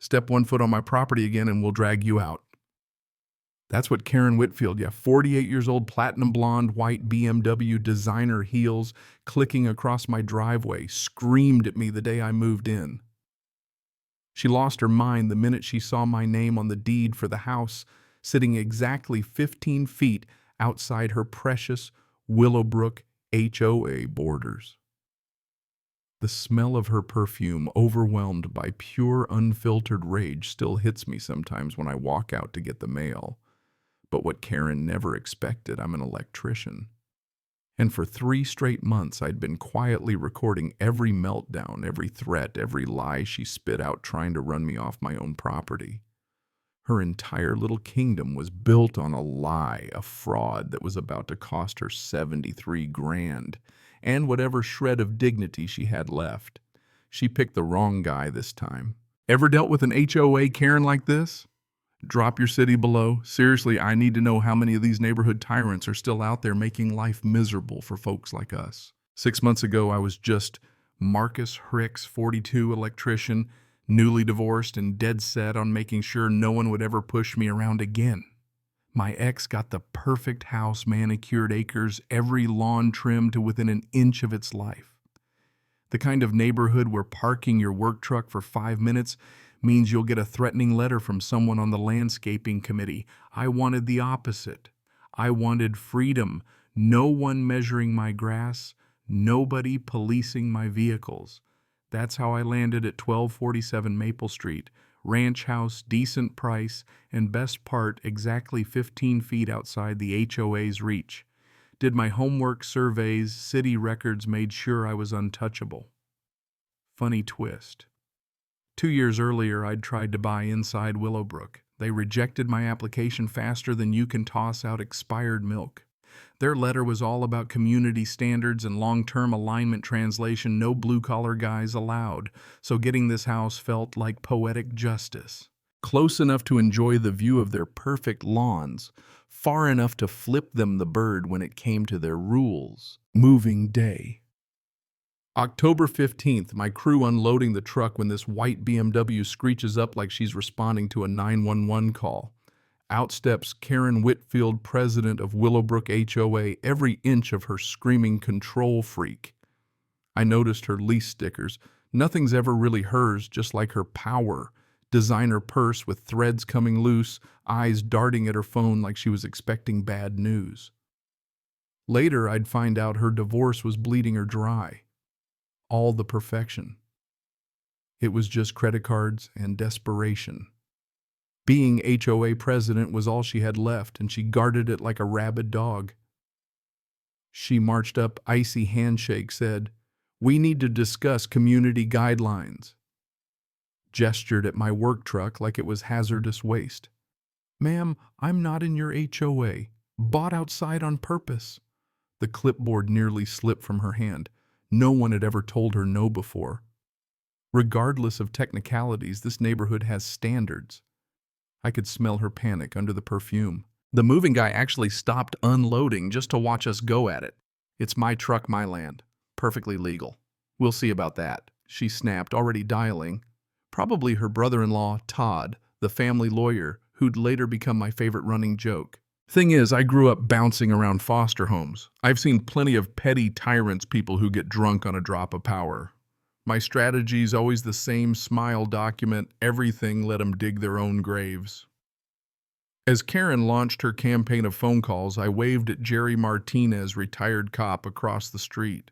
Step 1 foot on my property again and we'll drag you out. That's what Karen Whitfield, 48 years old, platinum blonde, white BMW designer heels, clicking across my driveway, screamed at me the day I moved in. She lost her mind the minute she saw my name on the deed for the house, sitting exactly 15 feet outside her precious Willowbrook HOA borders. The smell of her perfume, overwhelmed by pure, unfiltered rage, still hits me sometimes when I walk out to get the mail. But what Karen never expected, I'm an electrician. And for 3 straight months, I'd been quietly recording every meltdown, every threat, every lie she spit out trying to run me off my own property. Her entire little kingdom was built on a lie, a fraud that was about to cost her 73 grand, and whatever shred of dignity she had left. She picked the wrong guy this time. Ever dealt with an HOA Karen like this? Drop your city below. Seriously, I need to know how many of these neighborhood tyrants are still out there making life miserable for folks like us. 6 months ago, I was just Marcus Hicks, 42, electrician, newly divorced and dead set on making sure no one would ever push me around again. My ex got the perfect house, manicured acres, every lawn trimmed to within an inch of its life. The kind of neighborhood where parking your work truck for 5 minutes means you'll get a threatening letter from someone on the landscaping committee. I wanted the opposite. I wanted freedom, no one measuring my grass, nobody policing my vehicles. That's how I landed at 1247 Maple Street. Ranch house, decent price, and best part, exactly 15 feet outside the HOA's reach. Did my homework, surveys, city records, made sure I was untouchable. Funny twist. 2 years earlier, I'd tried to buy inside Willowbrook. They rejected my application faster than you can toss out expired milk. Their letter was all about community standards and long-term alignment, translation, no blue-collar guys allowed, so getting this house felt like poetic justice. Close enough to enjoy the view of their perfect lawns, far enough to flip them the bird when it came to their rules. Moving day. October 15th, my crew unloading the truck when this white BMW screeches up like she's responding to a 911 call. Out steps Karen Whitfield, president of Willowbrook HOA, every inch of her screaming control freak. I noticed her lease stickers. Nothing's ever really hers, just like her power. Designer purse with threads coming loose, eyes darting at her phone like she was expecting bad news. Later, I'd find out her divorce was bleeding her dry. All the perfection. It was just credit cards and desperation. Being HOA president was all she had left, and she guarded it like a rabid dog. She marched up, icy handshake, said, "We need to discuss community guidelines." Gestured at my work truck like it was hazardous waste. "Ma'am, I'm not in your HOA. Bought outside on purpose." The clipboard nearly slipped from her hand. No one had ever told her no before. Regardless of technicalities, this neighborhood has standards. I could smell her panic under the perfume. The moving guy actually stopped unloading just to watch us go at it. "It's my truck, my land. Perfectly legal. We'll see about that," she snapped, already dialing. Probably her brother-in-law, Todd, the family lawyer, who'd later become my favorite running joke. Thing is, I grew up bouncing around foster homes. I've seen plenty of petty tyrants, people who get drunk on a drop of power. My strategy's always the same smile document, everything, let them dig their own graves. As Karen launched her campaign of phone calls, I waved at Jerry Martinez, retired cop, across the street.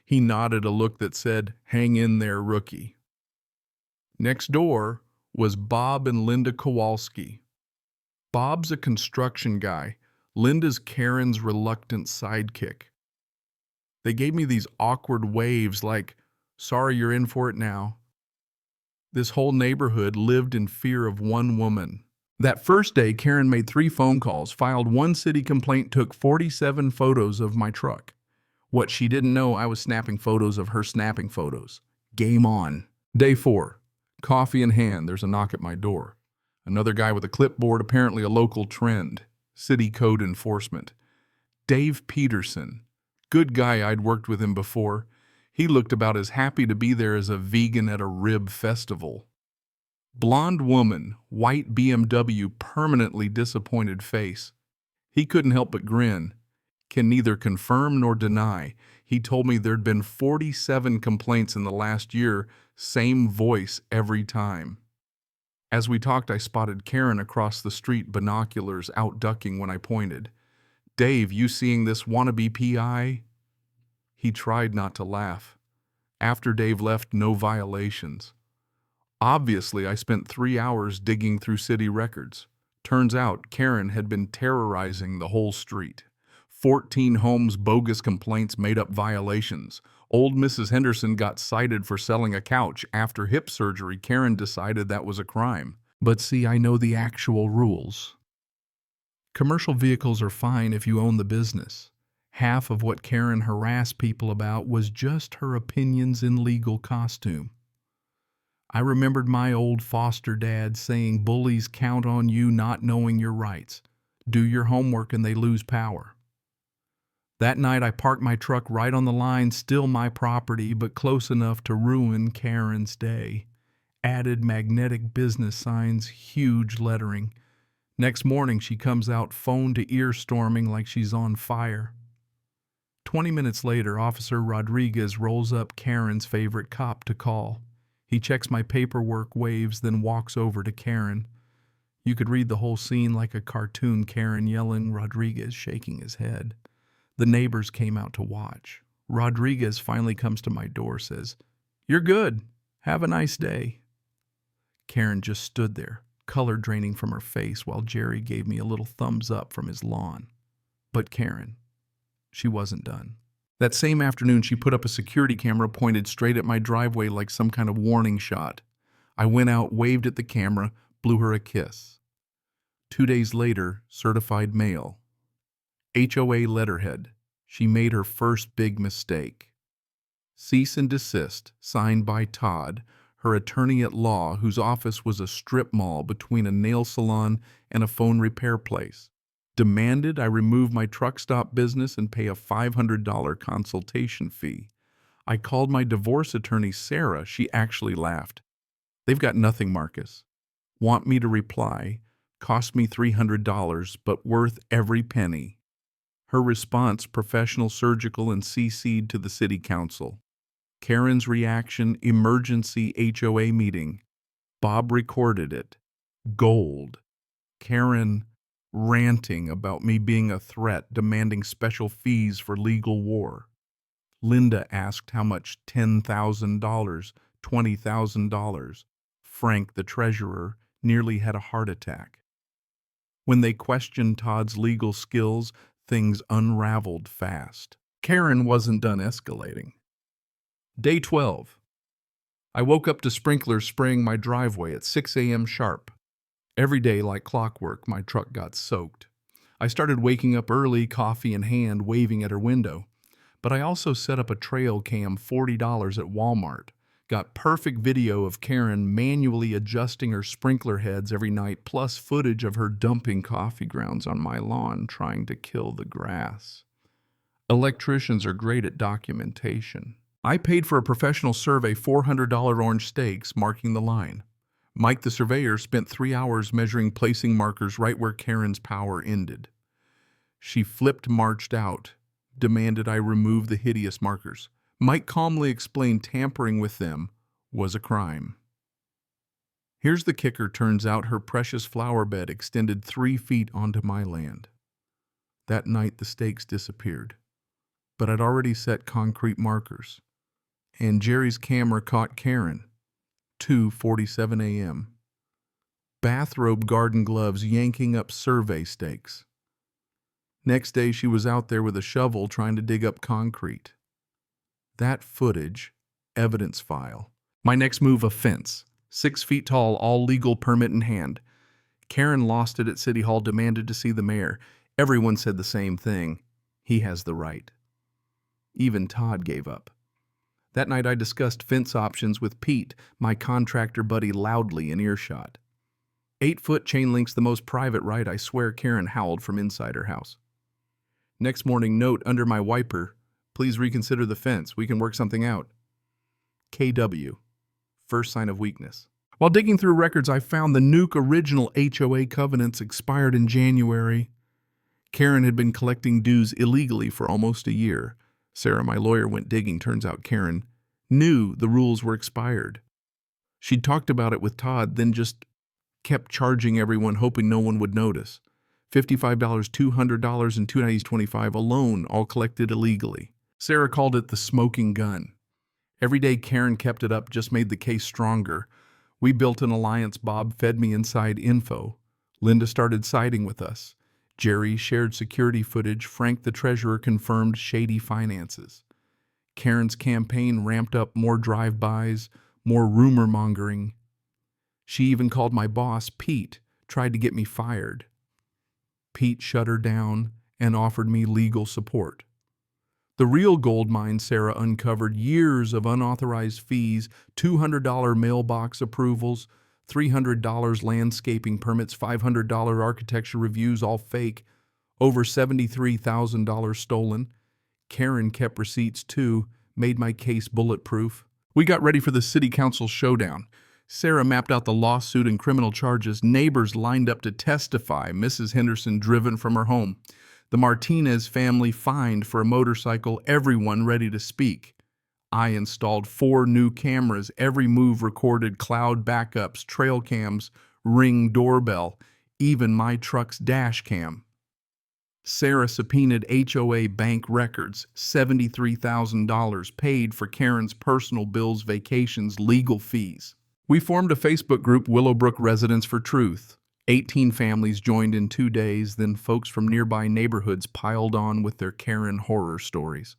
He nodded a look that said, "Hang in there, rookie." Next door was Bob and Linda Kowalski. Bob's a construction guy. Linda's Karen's reluctant sidekick. They gave me these awkward waves like, "Sorry you're in for it now." This whole neighborhood lived in fear of one woman. That first day, Karen made 3 phone calls, filed 1 city complaint, took 47 photos of my truck. What she didn't know, I was snapping photos of her snapping photos. Game on. Day 4. Coffee in hand, there's a knock at my door. Another guy with a clipboard, apparently a local trend. City code enforcement. Dave Peterson. Good guy, I'd worked with him before. He looked about as happy to be there as a vegan at a rib festival. Blonde woman, white BMW, permanently disappointed face. He couldn't help but grin. Can neither confirm nor deny. He told me there'd been 47 complaints in the last year, same voice every time. As we talked, I spotted Karen across the street, binoculars out ducking when I pointed. "Dave, you seeing this wannabe PI?" He tried not to laugh. After Dave left, no violations. Obviously, I spent 3 hours digging through city records. Turns out Karen had been terrorizing the whole street. 14 homes, bogus complaints, made up violations. Old Mrs. Henderson got cited for selling a couch. After hip surgery, Karen decided that was a crime. But see, I know the actual rules. Commercial vehicles are fine if you own the business. Half of what Karen harassed people about was just her opinions in legal costume. I remembered my old foster dad saying bullies count on you not knowing your rights. Do your homework and they lose power. That night I parked my truck right on the line, still my property, but close enough to ruin Karen's day. Added magnetic business signs, huge lettering. Next morning she comes out phone to ear storming like she's on fire. 20 minutes later, Officer Rodriguez rolls up Karen's favorite cop to call. He checks my paperwork, waves, then walks over to Karen. You could read the whole scene like a cartoon, Karen yelling, Rodriguez shaking his head. The neighbors came out to watch. Rodriguez finally comes to my door, says, "You're good. Have a nice day." Karen just stood there, color draining from her face, while Jerry gave me a little thumbs up from his lawn. But Karen, she wasn't done. That same afternoon, she put up a security camera pointed straight at my driveway like some kind of warning shot. I went out, waved at the camera, blew her a kiss. 2 days later, certified mail. HOA letterhead. She made her first big mistake. Cease and desist, signed by Todd, her attorney at law, whose office was a strip mall between a nail salon and a phone repair place. Demanded I remove my truck stop business and pay a $500 consultation fee. I called my divorce attorney, Sarah. She actually laughed. "They've got nothing, Marcus. Want me to reply? Cost me $300, but worth every penny." Her response, professional, surgical, and CC'd to the city council. Karen's reaction, emergency HOA meeting. Bob recorded it. Gold. Karen ranting about me being a threat, demanding special fees for legal war. Linda asked how much. $10,000, $20,000. Frank, the treasurer, nearly had a heart attack. When they questioned Todd's legal skills, things unraveled fast. Karen wasn't done escalating. Day 12. I woke up to sprinklers spraying my driveway at 6 a.m. sharp. Every day, like clockwork, my truck got soaked. I started waking up early, coffee in hand, waving at her window. But I also set up a trail cam, $40 at Walmart. Got perfect video of Karen manually adjusting her sprinkler heads every night, plus footage of her dumping coffee grounds on my lawn, trying to kill the grass. Electricians are great at documentation. I paid for a professional survey, $400 orange stakes marking the line. Mike the surveyor spent 3 hours measuring, placing markers right where Karen's power ended. She flipped, marched out, demanded I remove the hideous markers. Mike calmly explained tampering with them was a crime. Here's the kicker. Turns out her precious flower bed extended 3 feet onto my land. That night the stakes disappeared, but I'd already set concrete markers. And Jerry's camera caught Karen. 2:47 a.m. Bathrobe, garden gloves, yanking up survey stakes. Next day she was out there with a shovel trying to dig up concrete. That footage, evidence file. My next move, a fence. 6 feet tall, all legal, permit in hand. Karen lost it at City Hall, demanded to see the mayor. Everyone said the same thing. He has the right. Even Todd gave up. That night I discussed fence options with Pete, my contractor buddy, loudly in earshot. 8-foot chain link's the most private right, I swear, Karen howled from inside her house. Next morning, note under my wiper, please reconsider the fence. We can work something out. KW. First sign of weakness. While digging through records, I found the Nuke original HOA covenants expired in January. Karen had been collecting dues illegally for almost a year. Sarah, my lawyer, went digging. Turns out Karen knew the rules were expired. She'd talked about it with Todd, then just kept charging everyone, hoping no one would notice. $55, $200, and $2.25 alone, all collected illegally. Sarah called it the smoking gun. Every day Karen kept it up just made the case stronger. We built an alliance. Bob fed me inside info. Linda started siding with us. Jerry shared security footage. Frank, the treasurer, confirmed shady finances. Karen's campaign ramped up, more drive-bys, more rumor-mongering. She even called my boss, Pete, tried to get me fired. Pete shut her down and offered me legal support. The real gold mine Sarah uncovered: years of unauthorized fees, $200 mailbox approvals, $300 landscaping permits, $500 architecture reviews, all fake, over $73,000 stolen. Karen kept receipts too, made my case bulletproof. We got ready for the city council showdown. Sarah mapped out the lawsuit and criminal charges. Neighbors lined up to testify. Mrs. Henderson driven from her home. The Martinez family fined for a motorcycle. Everyone ready to speak. I installed 4 new cameras. Every move recorded. Cloud backups, trail cams, Ring doorbell, even my truck's dash cam. Sarah subpoenaed HOA bank records. $73,000 paid for Karen's personal bills, vacations, legal fees. We formed a Facebook group, Willowbrook Residents for Truth. 18 families joined in 2 days, then folks from nearby neighborhoods piled on with their Karen horror stories.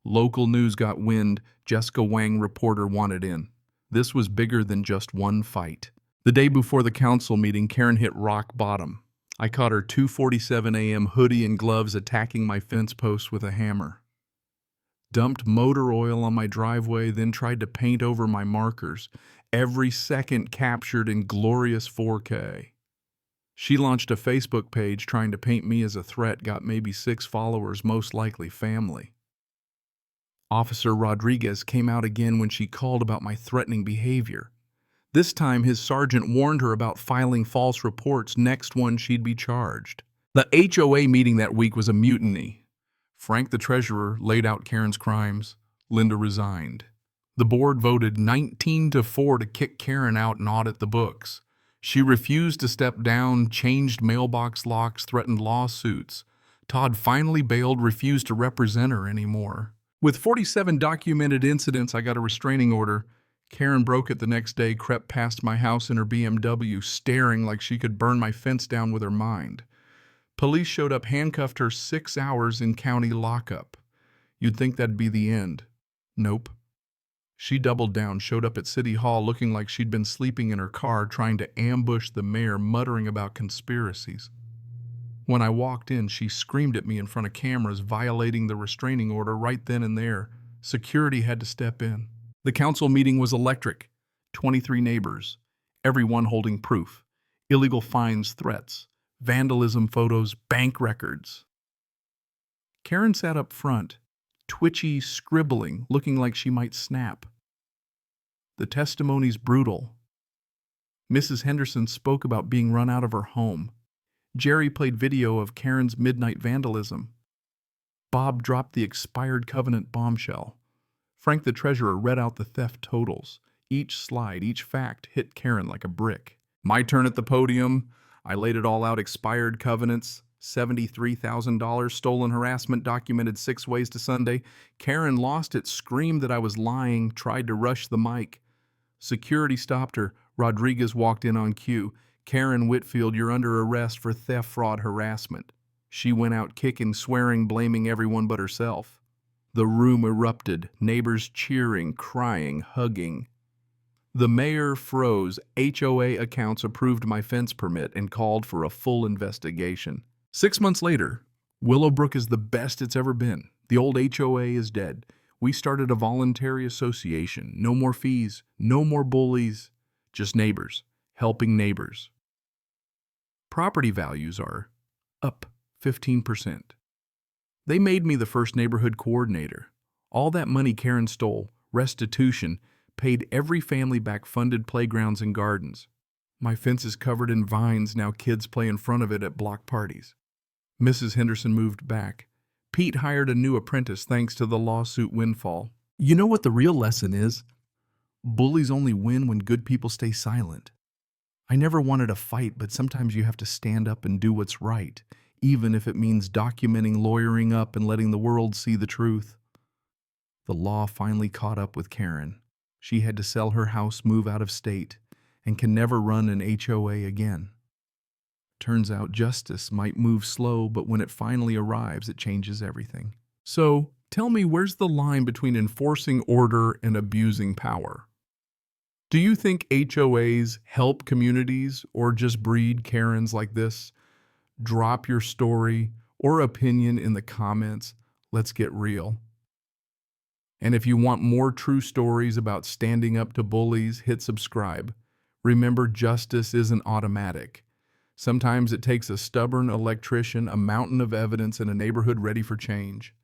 Local news got wind. Jessica Wang, reporter, wanted in. This was bigger than just one fight. The day before the council meeting, Karen hit rock bottom. I caught her 2:47 a.m. hoodie and gloves attacking my fence post with a hammer. Dumped motor oil on my driveway, then tried to paint over my markers. Every second captured in glorious 4K. She launched a Facebook page trying to paint me as a threat, got maybe 6 followers, most likely family. Officer Rodriguez came out again when she called about my threatening behavior. This time his sergeant warned her about filing false reports. Next one, she'd be charged. The HOA meeting that week was a mutiny. Frank, the treasurer, laid out Karen's crimes. Linda resigned. The board voted 19-4 to kick Karen out and audit the books. She refused to step down, changed mailbox locks, threatened lawsuits. Todd finally bailed, refused to represent her anymore. With 47 documented incidents, I got a restraining order. Karen broke it the next day, crept past my house in her BMW, staring like she could burn my fence down with her mind. Police showed up, handcuffed her, 6 hours in county lockup. You'd think that'd be the end. Nope. She doubled down, showed up at City Hall looking like she'd been sleeping in her car, trying to ambush the mayor, muttering about conspiracies. When I walked in, she screamed at me in front of cameras, violating the restraining order right then and there. Security had to step in. The council meeting was electric. 23 neighbors, everyone holding proof. Illegal fines, threats, vandalism photos, bank records. Karen sat up front, twitchy, scribbling, looking like she might snap. The testimony's brutal. Mrs. Henderson spoke about being run out of her home. Jerry played video of Karen's midnight vandalism. Bob dropped the expired covenant bombshell. Frank, the treasurer, read out the theft totals. Each slide, each fact hit Karen like a brick. My turn at the podium. I laid it all out: expired covenants, $73,000, stolen harassment documented 6 ways to Sunday. Karen lost it, screamed that I was lying, tried to rush the mic. Security stopped her. Rodriguez walked in on cue. Karen Whitfield, you're under arrest for theft, fraud, harassment. She went out kicking, swearing, blaming everyone but herself. The room erupted, neighbors cheering, crying, hugging. The mayor froze. HOA accounts approved my fence permit and called for a full investigation. 6 months later, Willowbrook is the best it's ever been. The old HOA is dead. We started a voluntary association. No more fees, no more bullies, just neighbors, helping neighbors. Property values are up 15%. They made me the first neighborhood coordinator. All that money Karen stole, restitution, paid every family back funded playgrounds and gardens. My fence is covered in vines, now kids play in front of it at block parties. Mrs. Henderson moved back. Pete hired a new apprentice thanks to the lawsuit windfall. You know what the real lesson is? Bullies only win when good people stay silent. I never wanted a fight, but sometimes you have to stand up and do what's right, even if it means documenting, lawyering up, and letting the world see the truth. The law finally caught up with Karen. She had to sell her house, move out of state, and can never run an HOA again. Turns out justice might move slow, but when it finally arrives, it changes everything. So, tell me, where's the line between enforcing order and abusing power? Do you think HOAs help communities or just breed Karens like this? Drop your story or opinion in the comments. Let's get real. And if you want more true stories about standing up to bullies, hit subscribe. Remember, justice isn't automatic. Sometimes it takes a stubborn electrician, a mountain of evidence, and a neighborhood ready for change.